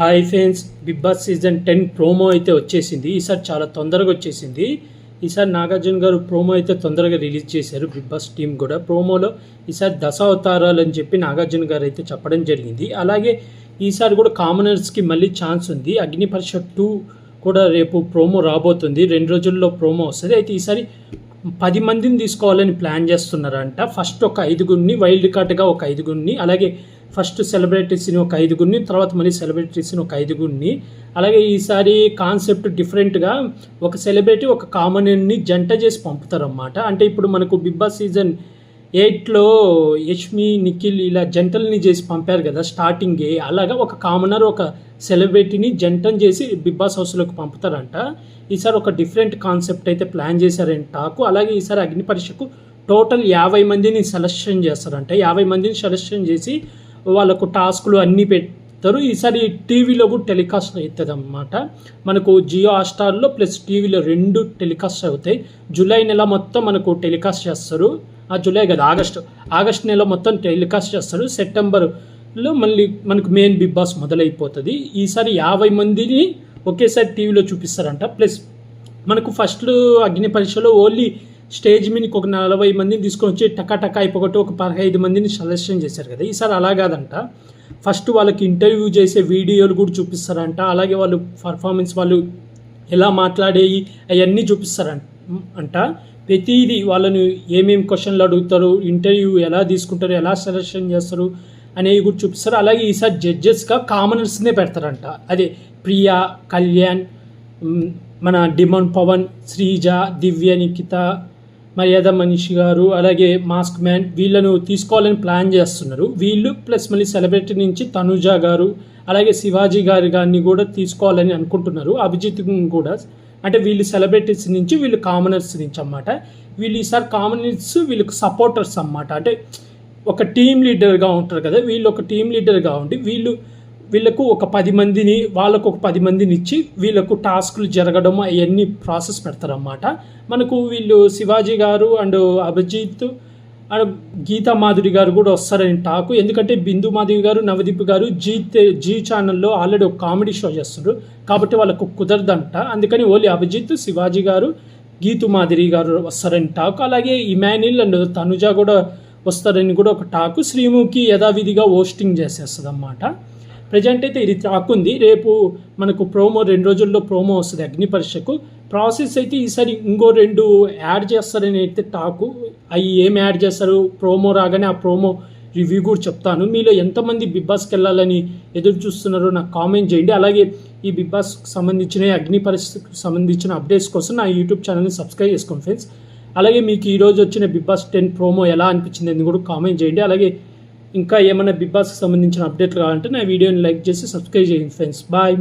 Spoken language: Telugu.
Hi friends, Bigg Boss season 10 promo అయితే వచ్చేసింది. ఈసారి చాలా తొందరగా వచ్చేసింది. ఈసారి నాగార్జున గారు ప్రోమో అయితే తొందరగా రిలీజ్ చేశారు. బిగ్ బాస్ టీం కూడా ప్రోమోలో ఈసారి దశావతారాలు అని చెప్పి నాగార్జున గారు అయితే చెప్పడం జరిగింది. అలాగే ఈసారి కూడా కామనర్స్కి మళ్ళీ ఛాన్స్ ఉంది. అగ్ని పరీక్ష 2 కూడా రేపు ప్రోమో రాబోతుంది. 2 రోజుల్లో ప్రోమో వస్తుంది. అయితే ఈసారి 10 మందిని తీసుకోవాలని ప్లాన్ చేస్తున్నారంట. ఫస్ట్ ఒక 5గురిని, వైల్డ్ కార్డ్గా ఒక 5గురిని, అలాగే ఫస్ట్ సెలబ్రిటీస్ని ఒక 5గురిని, తర్వాత మళ్ళీ సెలబ్రిటీస్ని ఒక 5గురిని. అలాగే ఈసారి కాన్సెప్ట్ డిఫరెంట్గా ఒక సెలబ్రిటీ ఒక కామనర్ని జంట చేసి పంపుతారన్నమాట. అంటే ఇప్పుడు మనకు బిగ్ బాస్ సీజన్ 8లో యష్మి, నిఖిల్ ఇలా జంటల్ని చేసి పంపారు కదా స్టార్టింగే. అలాగా ఒక కామనర్ ఒక సెలబ్రిటీని జంటను చేసి బిగ్ బాస్ హౌస్లోకి పంపుతారంట. ఈసారి ఒక డిఫరెంట్ కాన్సెప్ట్ అయితే ప్లాన్ చేశారంట టాకు. అలాగే ఈసారి అగ్ని పరీక్షకు టోటల్ 50 మందిని సెలెక్షన్ చేస్తారంట. 50 మందిని సెలెక్షన్ చేసి వాళ్ళకు టాస్కులు అన్నీ పెడతారు. ఈసారి టీవీలో కూడా టెలికాస్ట్ అవుతుంది అన్నమాట. మనకు జియో హాట్స్టార్లో ప్లస్ టీవీలో 2 టెలికాస్ట్ అవుతాయి. జూలై నెల మొత్తం మనకు టెలికాస్ట్ చేస్తారు. జూలై కదా, ఆగస్ట్ నెల మొత్తం టెలికాస్ట్ చేస్తారు. సెప్టెంబర్లో మళ్ళీ మనకు మెయిన్ బిగ్ బాస్ మొదలైపోతుంది. ఈసారి 50 మందిని ఒకేసారి టీవీలో చూపిస్తారంట. ప్లస్ మనకు ఫస్ట్ అగ్ని పరీక్షలో ఓన్లీ స్టేజ్ మీదకి ఒక 40 మందిని తీసుకొని వచ్చి టకా అయిపోగొట్టి ఒక 15 మందిని సెలెక్షన్ చేశారు కదా. ఈసారి అలా కాదంట. ఫస్ట్ వాళ్ళకి ఇంటర్వ్యూ చేసే వీడియోలు కూడా చూపిస్తారంట. అలాగే వాళ్ళు పర్ఫార్మెన్స్, వాళ్ళు ఎలా మాట్లాడేవి అవన్నీ చూపిస్తారంట. ప్రతిదీ వాళ్ళని ఏమేమి క్వశ్చన్లు అడుగుతారు, ఇంటర్వ్యూ ఎలా తీసుకుంటారు, ఎలా సెలెక్షన్ చేస్తారు అనేవి కూడా చూపిస్తారు. అలాగే ఈసారి జడ్జెస్గా కామనర్స్నే పెడతారంట. అదే ప్రియా, కళ్యాణ్, మన డిమాండ్ పవన్, శ్రీజ, దివ్య, నిఖిత, మర్యాద మనీష్ గారు, అలాగే మాస్క్ మ్యాన్ వీళ్ళను తీసుకోవాలని ప్లాన్ చేస్తున్నారు. వీళ్ళు ప్లస్ మళ్ళీ సెలబ్రిటీ నుంచి తనుజ గారు, అలాగే శివాజీ గారిని కూడా తీసుకోవాలని అనుకుంటున్నారు. అభిజిత్ కూడా, అంటే వీళ్ళు సెలబ్రిటీస్ నుంచి, వీళ్ళు కామనర్స్ నుంచి అన్నమాట. వీళ్ళు ఈసారి కామనర్స్ వీళ్ళకి సపోర్టర్స్ అన్నమాట. అంటే ఒక టీమ్ లీడర్గా ఉంటారు కదా, వీళ్ళు ఒక టీమ్ లీడర్గా ఉండి వీళ్ళకు ఒక 10 మందిని, వాళ్ళకు ఒక 10 మందిని ఇచ్చి వీళ్ళకు టాస్కులు జరగడం అవన్నీ ప్రాసెస్ పెడతారన్నమాట. మనకు వీళ్ళు శివాజీ గారు అండ్ అభిజిత్ అండ్ గీతా మాధురి గారు కూడా వస్తారని టాకు. ఎందుకంటే బిందు మాధవి గారు, నవదీప్ గారు జీ ఛానల్లో ఆల్రెడీ ఒక కామెడీ షో చేస్తున్నారు కాబట్టి వాళ్ళకు కుదరదంట. అందుకని ఓన్లీ అభిజిత్, శివాజీ గారు, గీతు మాధురి గారు వస్తారని టాకు. అలాగే ఇమాన్యుల్ అండ్ తనుజ కూడా వస్తారని కూడా ఒక టాకు. శ్రీముఖి యథావిధిగా హోస్టింగ్ చేసేస్తుంది అన్నమాట. ప్రజెంట్ అయితే ఇది టాక్ ఉంది. రేపు మనకు ప్రోమో 2 రోజుల్లో ప్రోమో వస్తుంది అగ్ని పరీక్షకు. ప్రాసెస్ అయితే ఈసారి ఇంకో 2 యాడ్ చేస్తారని అయితే టాకు. అవి ఏం యాడ్ చేస్తారు ప్రోమో రాగానే ఆ ప్రోమో రివ్యూ కూడా చెప్తాను. మీలో ఎంతమంది బిగ్ బాస్కి వెళ్ళాలని ఎదురు చూస్తున్నారో నాకు కామెంట్ చేయండి. అలాగే ఈ బిగ్ బాస్కి సంబంధించిన అగ్ని పరీక్షకు సంబంధించిన అప్డేట్స్ కోసం నా యూట్యూబ్ ఛానల్ని సబ్స్క్రైబ్ చేసుకోండి ఫ్రెండ్స్. అలాగే మీకు ఈరోజు వచ్చిన బిగ్ బాస్ 10 ప్రోమో ఎలా అనిపించింది అని కూడా కామెంట్ చేయండి. అలాగే ఇంకా ఏమైనా బిగ్ బాస్కి సంబంధించిన అప్డేట్లు కావాలంటే నా వీడియోని లైక్ చేసి సబ్స్క్రైబ్ చేయండి ఫ్రెండ్స్. బాయ్.